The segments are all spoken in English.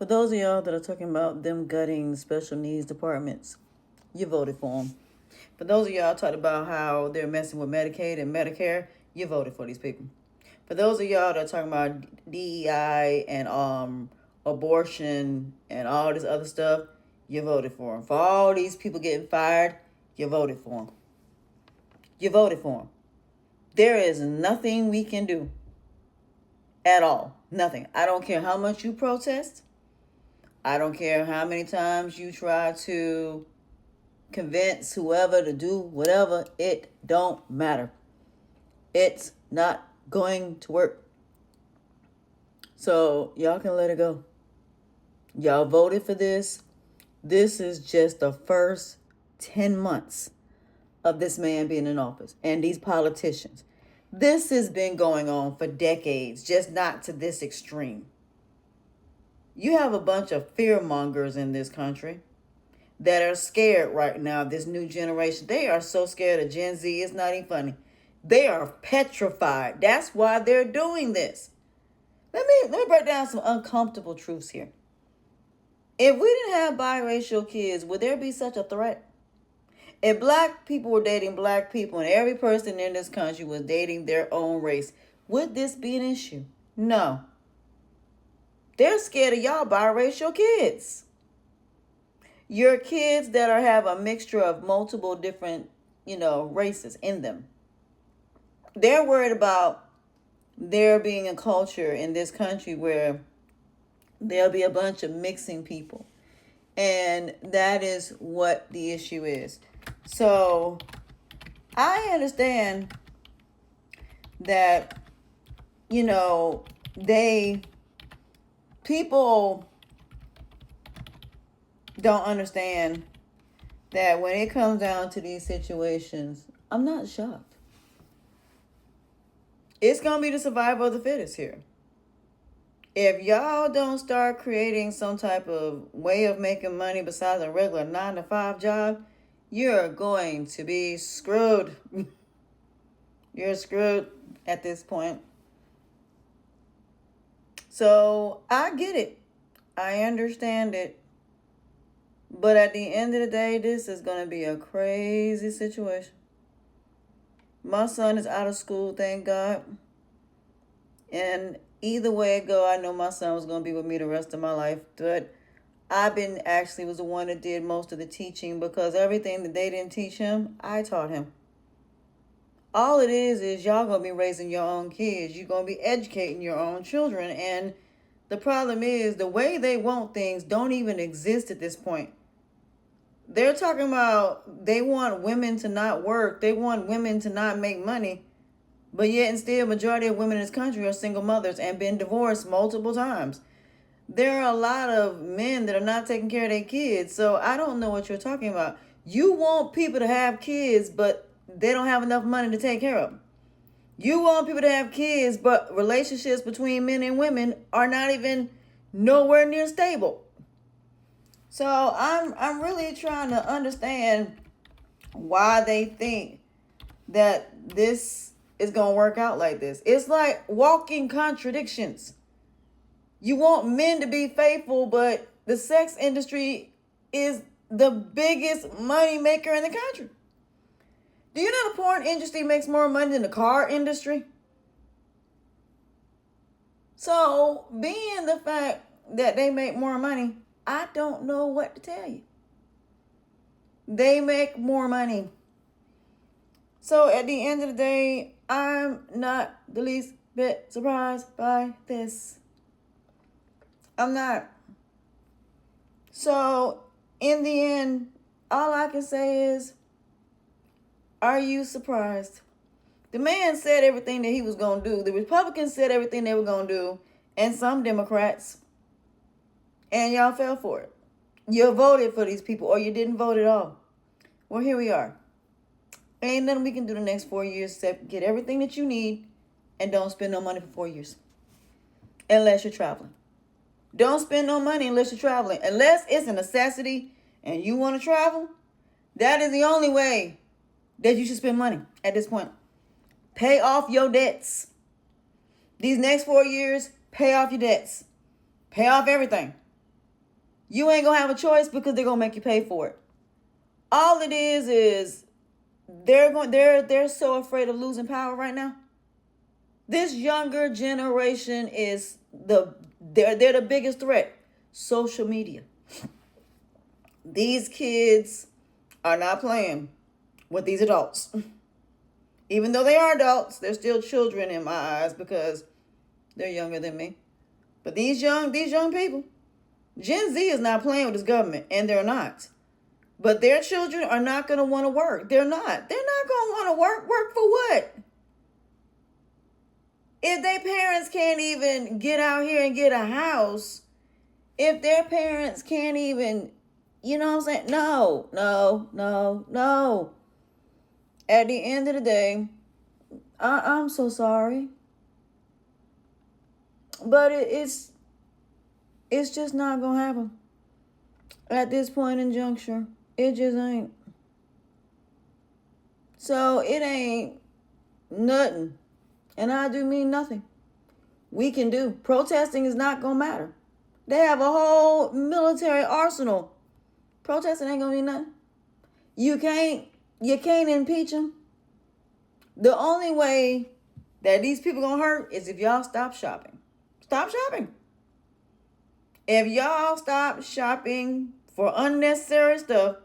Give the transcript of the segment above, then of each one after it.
For those of y'all that are talking about them gutting special needs departments, you voted for them. For those of y'all talking about how they're messing with Medicaid and Medicare, you voted for these people. For those of y'all that are talking about DEI and abortion and all this other stuff, you voted for them. For all these people getting fired, you voted for them. You voted for them. There is nothing we can do at all. Nothing. I don't care how much you protest. I don't care how many times you try to convince whoever to do whatever. It don't matter. It's not going to work. So y'all can let it go. Y'all voted for this. This is just the first 10 months of this man being in office and these politicians. This has been going on for decades, just not to this extreme. You have a bunch of fear mongers in this country that are scared right now. This new generation, they are so scared of Gen Z. It's not even funny. They are petrified. That's why they're doing this. Let me break down some uncomfortable truths here. If we didn't have biracial kids, would there be such a threat? If black people were dating black people and every person in this country was dating their own race, would this be an issue? No. They're scared of y'all biracial kids. Your kids that have a mixture of multiple different, races in them. They're worried about there being a culture in this country where there'll be a bunch of mixing people. And that is what the issue is. So I understand that, people don't understand that when it comes down to these situations, I'm not shocked. It's going to be the survival of the fittest here. If y'all don't start creating some type of way of making money besides a regular 9-to-5 job, you're going to be screwed. You're screwed at this point. So I get it. I understand it. But at the end of the day, this is going to be a crazy situation. My son is out of school, thank God. And either way it go, I know my son was going to be with me the rest of my life. But was the one that did most of the teaching, because everything that they didn't teach him, I taught him. All it is y'all going to be raising your own kids. You're going to be educating your own children. And the problem is the way they want things don't even exist at this point. They're talking about they want women to not work. They want women to not make money. But yet and still, majority of women in this country are single mothers and been divorced multiple times. There are a lot of men that are not taking care of their kids. So I don't know what you're talking about. You want people to have kids, but they don't have enough money to take care of them. You want people to have kids, but relationships between men and women are not even nowhere near stable. So I'm really trying to understand why they think that this is going to work out like this. It's like walking contradictions. You want men to be faithful, but the sex industry is the biggest money maker in the country. Do you know the porn industry makes more money than the car industry? So, being the fact that they make more money, I don't know what to tell you. They make more money. So, at the end of the day, I'm not the least bit surprised by this. I'm not. So, in the end, all I can say is, are you surprised? The man said everything that he was going to do. The Republicans said everything they were going to do. And some Democrats. And y'all fell for it. You voted for these people or you didn't vote at all. Well, here we are. Ain't nothing we can do the next 4 years except get everything that you need and don't spend no money for 4 years. Unless you're traveling. Don't spend no money unless you're traveling. Unless it's a necessity and you want to travel, that is the only way that you should spend money at this point. Pay off your debts. These next 4 years, pay off your debts. Pay off everything. You ain't gonna have a choice because they're gonna make you pay for it. All it is they're so afraid of losing power right now. This younger generation is they're the biggest threat. Social media. These kids are not playing with these adults. Even though they are adults, they're still children in my eyes because they're younger than me. But these young people, Gen Z is not playing with this government, and they're not. But their children are not going to want to work. They're not. They're not going to want to work. Work for what? If their parents can't even get out here and get a house, if their parents can't even, you know what I'm saying? No. At the end of the day, I'm so sorry. But it's just not going to happen. At this point in juncture, it just ain't. So it ain't nothing. And I do mean nothing. We can do. Protesting is not going to matter. They have a whole military arsenal. Protesting ain't going to mean nothing. You can't impeach them. The only way that these people going to hurt is if y'all stop shopping. Stop shopping. If y'all stop shopping for unnecessary stuff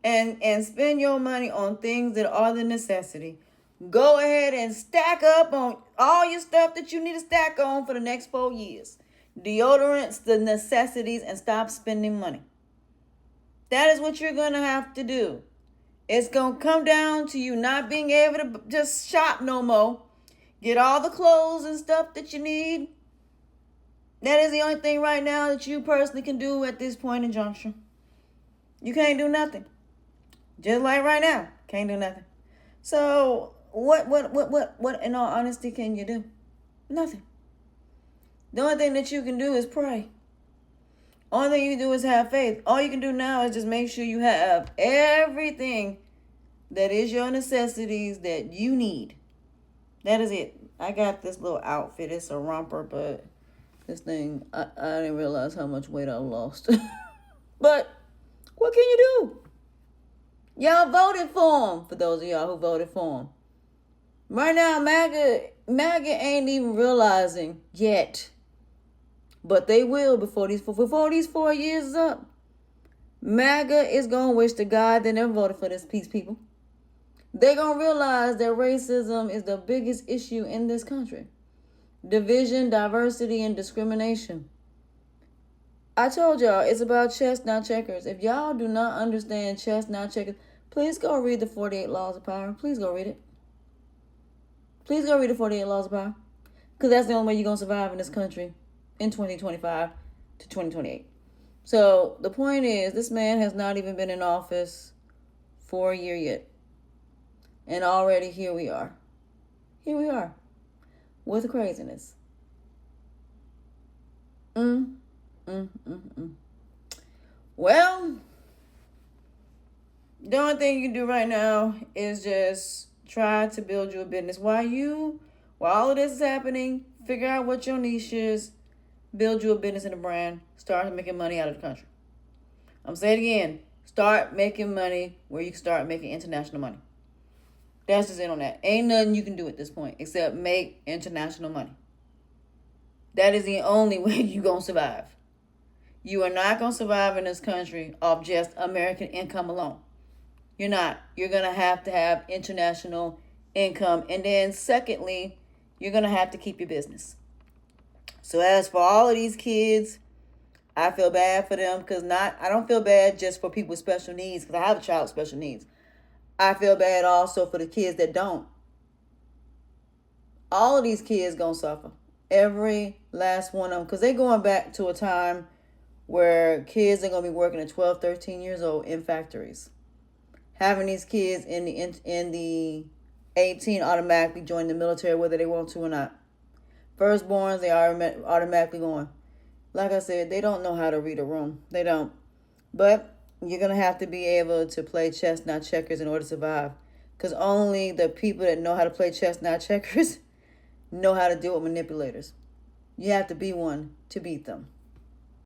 and spend your money on things that are the necessity, go ahead and stack up on all your stuff that you need to stack on for the next 4 years. Deodorants, the necessities, and stop spending money. That is what you're going to have to do. It's going to come down to you not being able to just shop no more. Get all the clothes and stuff that you need. That is the only thing right now that you personally can do at this point in juncture. You can't do nothing. Just like right now, can't do nothing. So what in all honesty can you do? Nothing. The only thing that you can do is pray. Only thing you can do is have faith. All you can do now is just make sure you have everything that is your necessities that you need. That is it. I got this little outfit. It's a romper, but this thing, I didn't realize how much weight I lost. But what can you do? Y'all voted for him, for those of y'all who voted for him. Right now, MAGA ain't even realizing yet. But they will before these 4 years is up. MAGA is going to wish to God they never voted for this peace, people. They're going to realize that racism is the biggest issue in this country. Division, diversity, and discrimination. I told y'all, it's about chess, not checkers. If y'all do not understand chess, not checkers, please go read the 48 Laws of Power. Please go read it. Please go read the 48 Laws of Power. Because that's the only way you're going to survive in this country in 2025 to 2028. So the point is, this man has not even been in office for a year yet. And already here we are. Here we are. With the craziness. Well, the only thing you can do right now is just try to build you a business. While all of this is happening, figure out what your niche is, build you a business and a brand, start making money out of the country. I'm saying it again, start making money where you can start making international money. That's just it on that. Ain't nothing you can do at this point except make international money. That is the only way you're going to survive. You are not going to survive in this country off just American income alone. You're not. You're going to have international income. And then secondly, you're going to have to keep your business. So as for all of these kids, I feel bad for them because I don't feel bad just for people with special needs because I have a child with special needs. I feel bad also for the kids that don't. All of these kids going to suffer. Every last one of them. Because they're going back to a time where kids are going to be working at 12, 13 years old in factories. Having these kids in the 18 automatically join the military whether they want to or not. Firstborns, they are automatically going. Like I said, they don't know how to read a room. They don't. But you're going to have to be able to play chess, not checkers, in order to survive. Because only the people that know how to play chess, not checkers, know how to deal with manipulators. You have to be one to beat them.